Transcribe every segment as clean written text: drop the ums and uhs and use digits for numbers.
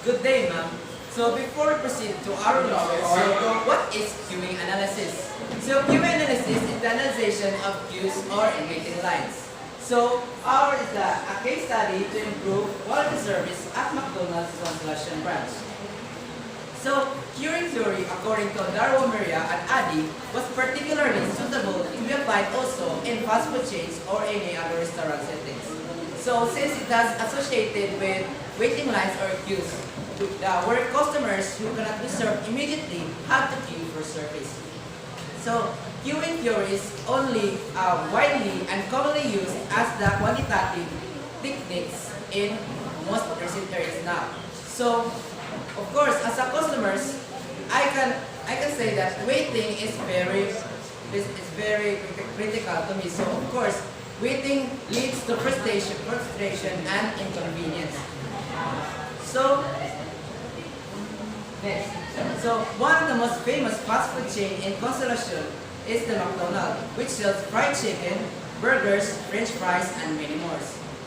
Good day, ma'am. So before we proceed to our topic, what is queuing analysis? So queuing analysis is the analysis of queues or waiting lines. So ours is a case study to improve quality service at McDonald's Constellation branch. So queuing theory, according to Darwin Maria and Addy, was particularly suitable to be applied also in fast food chains or any other restaurant settings. So since it has associated with waiting lines or queues, where customers who cannot be served immediately have to queue for service. So queuing theory is only widely and commonly used as the quantitative techniques in most recent areas now. So of course, as a customers, I can say that waiting is very critical to me. So of course, waiting leads to frustration and inconvenience. So next, so one of the most famous fast food chain in Constellation is the McDonald's, which sells fried chicken, burgers, French fries, and many more.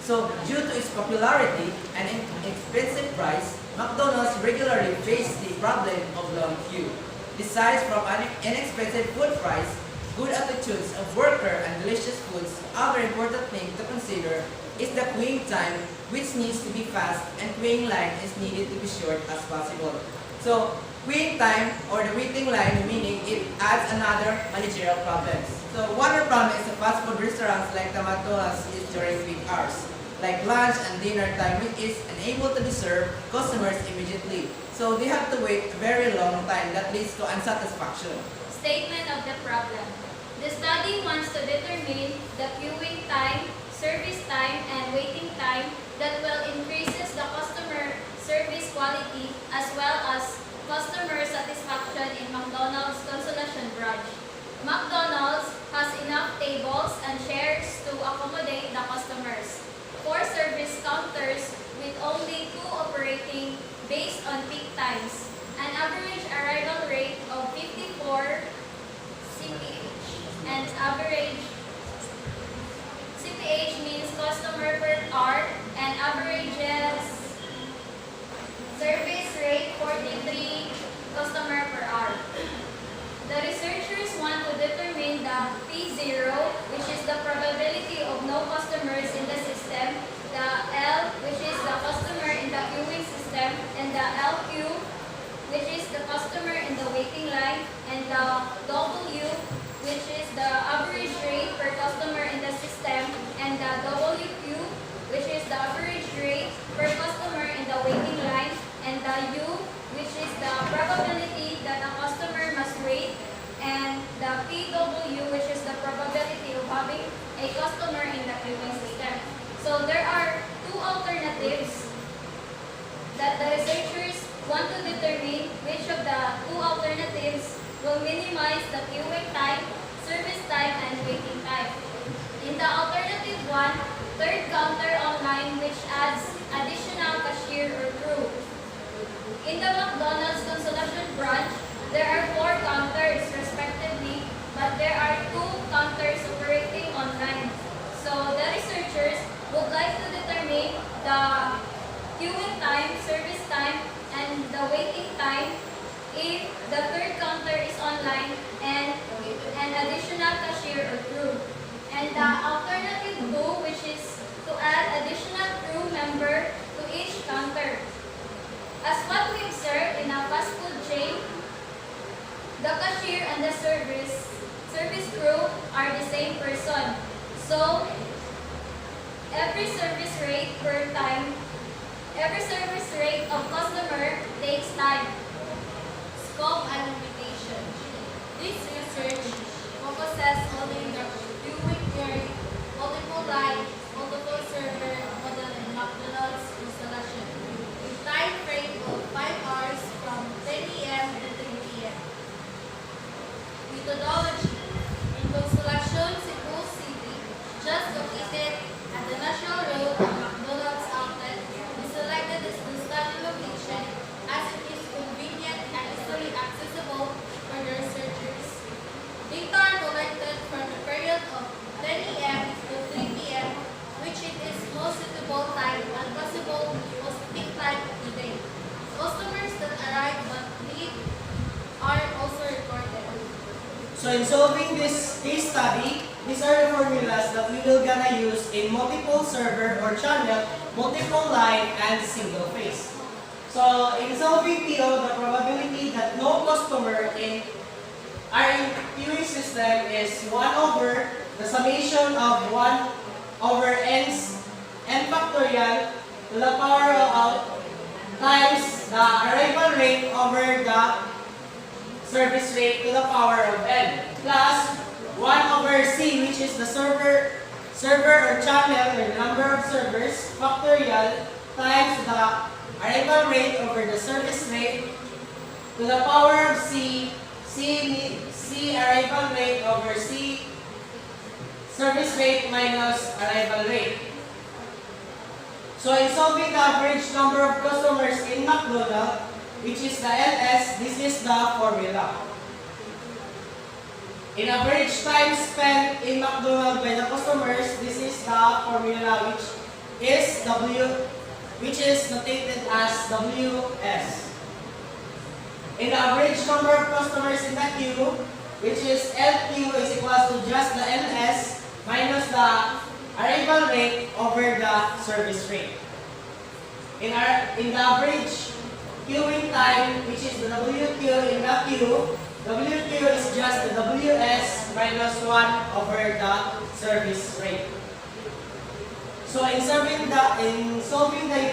So due to its popularity and expensive price, McDonald's regularly faces the problem of long queue. Besides from an inexpensive food price, good attitudes of worker and delicious foods, other important thing to consider is the queuing time, which needs to be fast, and queuing line is needed to be short as possible. So queuing time or the waiting line, meaning it adds another managerial problems. So one other problem is the fast food restaurants like the McDonald's is during peak hours, like lunch and dinner time, which is unable to be served customers immediately. So they have to wait a very long time that leads to unsatisfaction. Statement of the problem. The study wants to determine the queuing time, service time, and waiting time that will increases the customer service quality as well as customer satisfaction in McDonald's Constellation branch. McDonald's has enough tables and chairs to accommodate the customers. 4 service counters with only 2 operating based on peak times. An average arrival rate of 54 CPH. And average CPH means customer per hour and averages service rate 43 customer per hour. The researchers want to determine the P0, which is the probability of no customers in the system, the L, which is the customer in the queuing system, and the LQ, which is the customer in the waiting line, and the W, which is the average rate per customer in the system, and the WQ, which is the average rate per customer in the waiting line, and the U, which is the probability that a customer must wait, and the PW, which is the probability of having a customer in the queuing system. So there are 2 alternatives that the researchers want to determine which of the 2 alternatives will minimize the queuing time, service time, and waiting time. In the alternative 1, third counter online, which adds additional cashier or crew. In the McDonald's Constellation branch, there are 4 counters respectively, but there are 2 counters operating online. So the researchers would like to determine the queuing time, service time, and the waiting time if the third counter is online and an additional cashier or crew. And the alternative 2, which is to add additional crew member to each counter. As what we observe in a fast food chain, the cashier and the service crew are the same person. So every service rate of customer takes time. Scope and limitation. This research focuses on the queuing theory, multiple line, multiple server model in McDonald's Constellation, with time frame of 5 hours from 10 a.m. to 3 p.m. Methodology. In Constellation, Cebu City, just located at the National Road and McDonald's outlet, we selected this study location as it is convenient and easily accessible for the researchers. Data are collected from the period solving this case study, these are the formulas that we will gonna use in multiple server or channel, multiple line, and single phase. So in solving PO, the probability that no customer in our queuing system is 1 over the summation of 1 over n factorial to the power of times the arrival rate over the service rate to the power of n plus 1 over c, which is the server or channel or the number of servers factorial times the arrival rate over the service rate to the power of c arrival rate over c service rate minus arrival rate. So in solving the average number of customers in McDonald's, which is the LS, this is the formula. In average time spent in McDonald's by the customers, this is the formula which is notated as WS. In the average number of customers in the queue, which is LQ is equal to just the LS minus the arrival rate over the service rate. In the average queuing time, which is the WQ in the queue, WQ is just the WS minus 1 over the service rate. So in solving the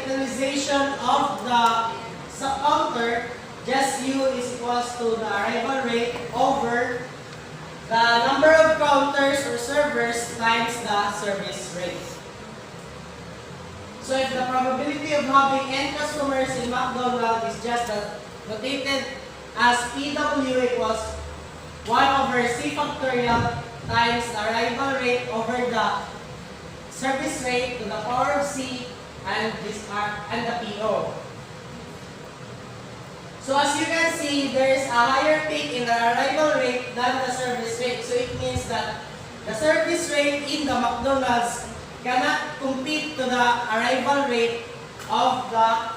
utilization of the counter, just U is equals to the arrival rate over the number of counters or servers times the service rate. So if the probability of having n customers in McDonald's is just notated as PW equals 1 over C factorial times the arrival rate over the service rate to the power of C and the PO. So as you can see, there is a higher peak in the arrival rate than the service rate. So it means that the service rate in the McDonald's cannot compete to the arrival rate of the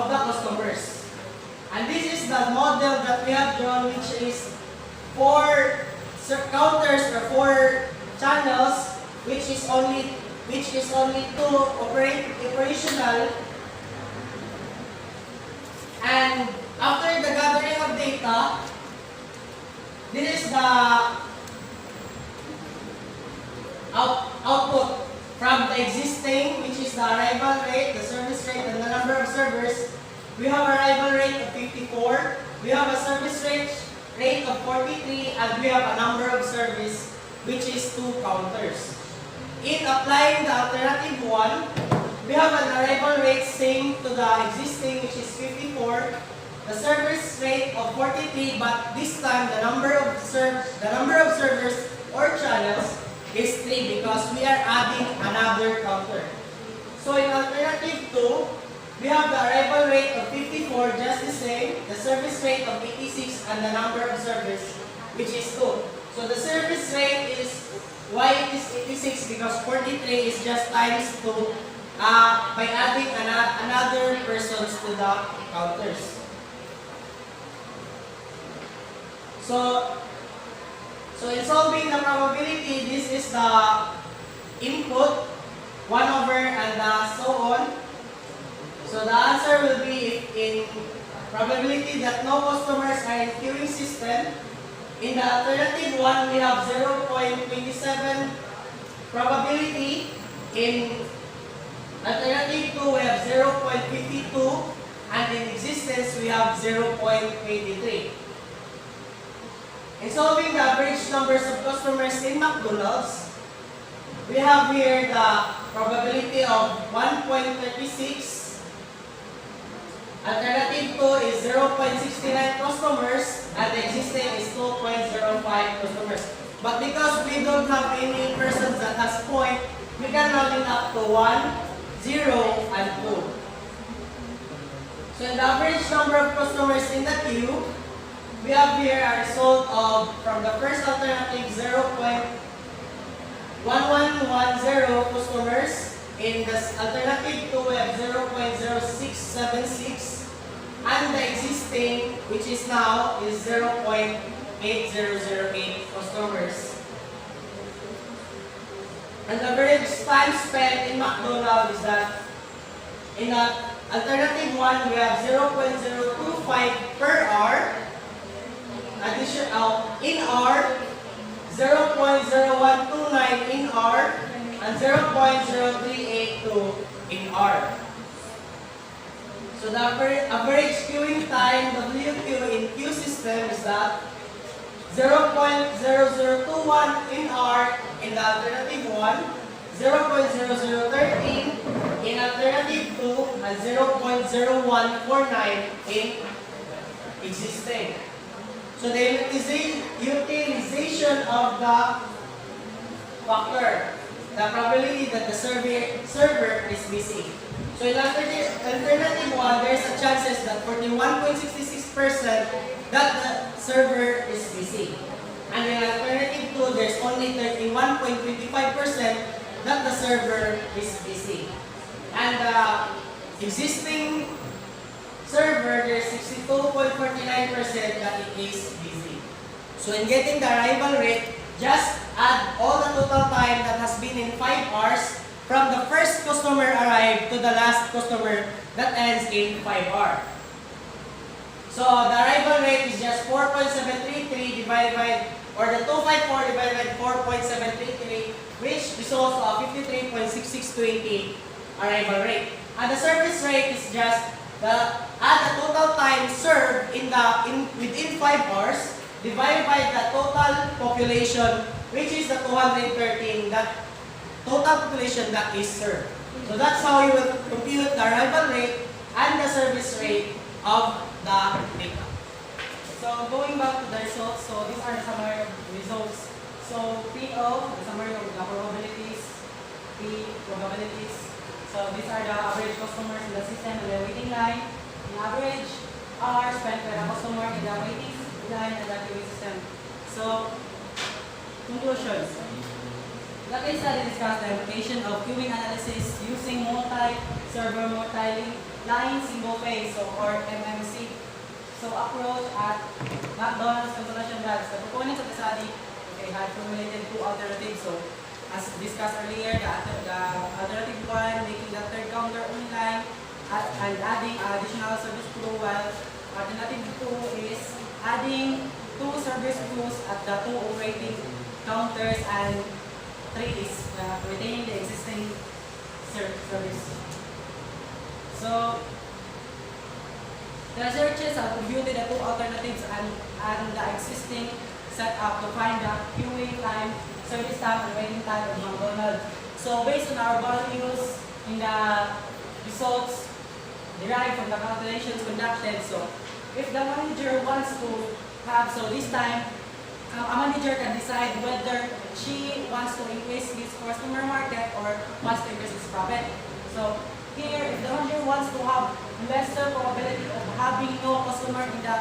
customers. And this is the model that we have drawn, which is 4 counters or 4 channels, which is only 2 operational. And after the gathering of data, this is the output from the existing, which is the arrival rate, the service rate, and the number of servers. We have arrival rate of 54, we have a service rate of 43, and we have a number of service, which is 2 counters. In applying the alternative one, we have an arrival rate same to the existing, which is 54, the service rate of 43, but this time the number of servers or channels is 3 because we are adding another counter. So in alternative 2, we have the arrival rate of 54 just the same, the service rate of 86, and the number of servers, which is 2. So the service rate is, why it is 86? Because 43 is just times 2 by adding another persons to the counters. So in solving the probability, this is the input, 1 over and so on. So the answer will be in probability that no customers are in queuing system. In the alternative one, we have 0.27 probability. In alternative 2, we have 0.52. And in existence, we have 0.83. In solving the average numbers of customers in McDonald's, we have here the probability of 1.36. Alternative 2 is 0.69 customers, and the existing is 2.05 customers. But because we don't have any persons that has point, we can round it up to 1, 0, and 2. So the average number of customers in the queue, we have here a result of, from the first alternative, 0.1110 customers. In the alternative 2, we have 0.0676. And the existing, which is now, is 0.05 8,008 customers. And the average time spent in McDonald's is that in alternative 1, we have 0.025 per hour. In hour, 0.0129 in hour, and 0.0382 in hour. So the average queuing time, WQ in queue system is that 0.0021 in hour in the alternative 1, 0.0013 in alternative 2, and 0.0149 in existing. So the utilization of the factor, the probability that the server is busy. So in alternative 1, there's a chances that 41.66% that the server is busy. And in alternative 2, there's only 31.25% that the server is busy. And the existing server, there's 62.49% that it is busy. So in getting the arrival rate, just add all the total time that has been in 5 hours from the first customer arrived to the last customer that ends in 5 hours. So the arrival rate is just 4.733 divided by, or the 254 divided by 4.733, which results of 53.6620 arrival rate. And the service rate is just add the total time served within 5 hours divided by the total population, which is the 213, that total population that is served. So that's how you will compute the arrival rate and the service rate of the data. So going back to the results, so these are the summary of results. So PO, the summary of the probabilities, P, probabilities. So these are the average customers in the system in the waiting line. The average hour spent by the customer in the waiting line and the queuing system. So, conclusions. The case study discussed the application of queuing analysis using multi-server, multi-line single phase, or MMC. So approach at McDonald's Constellation Labs. The proponents of the study had formulated two alternatives. So as discussed earlier, the alternative 1 making the third counter online and adding additional service crew, while alternative 2 is adding 2 service crews at the 2 operating counters, and 3 is retaining the existing service. So the researchers have computed the 2 alternatives and the existing setup to find the queuing time, service time, and waiting time of McDonald's. So based on our values in the results derived from the calculations conducted, so if the manager wants to have, so this time, a manager can decide whether she wants to increase his customer market or wants to increase his profit. So here, if the manager wants to have lesser probability of having no customer in the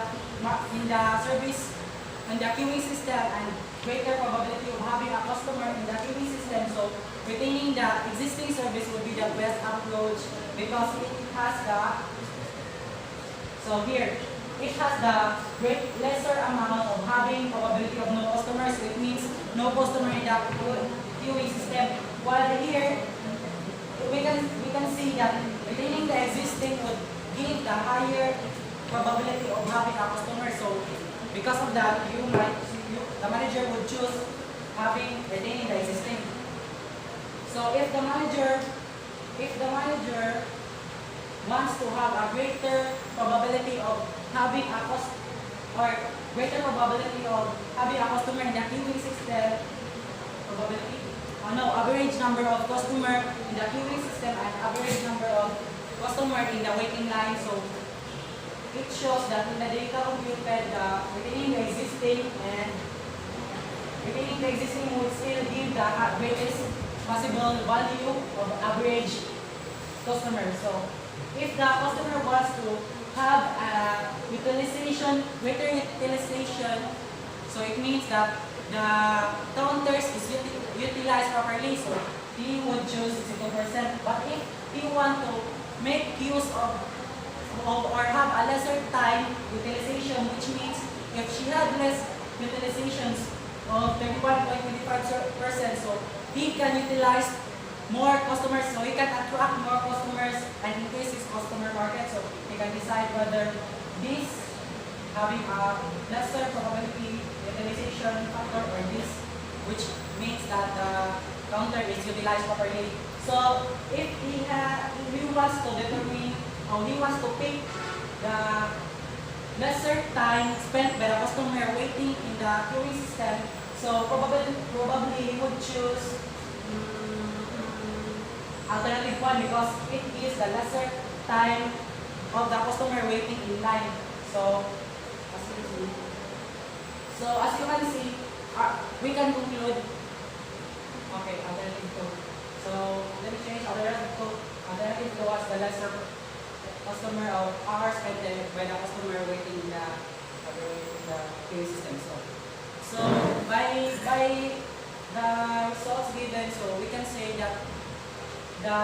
service and the queuing system, and greater probability of having a customer in the queuing system, so retaining the existing service would be the best approach, because it has the, so here, it has the lesser amount of having probability of no customers, so it means no customer in the queuing system. While here, we can see that retaining the existing would give the higher probability of having a customer. So because of that, the manager would choose retaining the existing. So if the manager wants to have a greater probability of having a customer in the queuing system, average number of customer in the queuing system and average number of customer in the waiting line. So it shows that in the data computed, retaining the existing would still give the greatest possible value of average customer. So if the customer wants to have a greater utilization, so it means that the counters is utilized properly, so he would choose 62%. But if he want to make use of or have a lesser time utilization, which means if she had less utilizations of 31.25%. So he can utilize more customers, so he can attract more customers and increase his customer market. So he can decide whether this having a lesser probability utilization factor or this, which means that the counter is utilized properly. So if he wants to determine or he wants to pick the lesser time spent by the customer waiting in the queuing system, so probably he would choose alternative one because it is the lesser time of the customer waiting in line. So as you can see, we can conclude. Okay, alternative two. So let me change alternative two. Alternative two as the lesser customer of hours spent by the customer waiting in the queue system. So by the results given, so we can say that the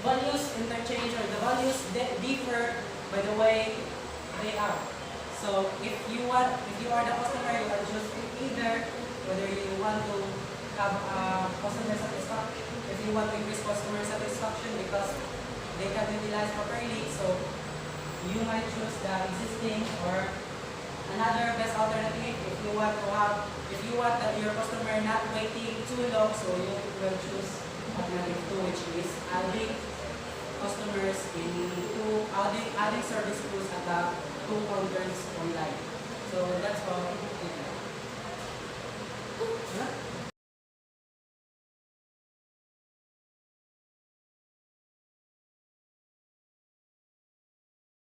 values interchange or the values differ by the way they are. So if you are the customer, you can choose either whether you want to have customer satisfaction, if you want to increase customer satisfaction because they can utilize properly, so you might choose the existing or another best alternative. If you want that your customer not waiting too long, so you will choose alternative two, which is adding customers adding service crews at the two counters online. So that's all.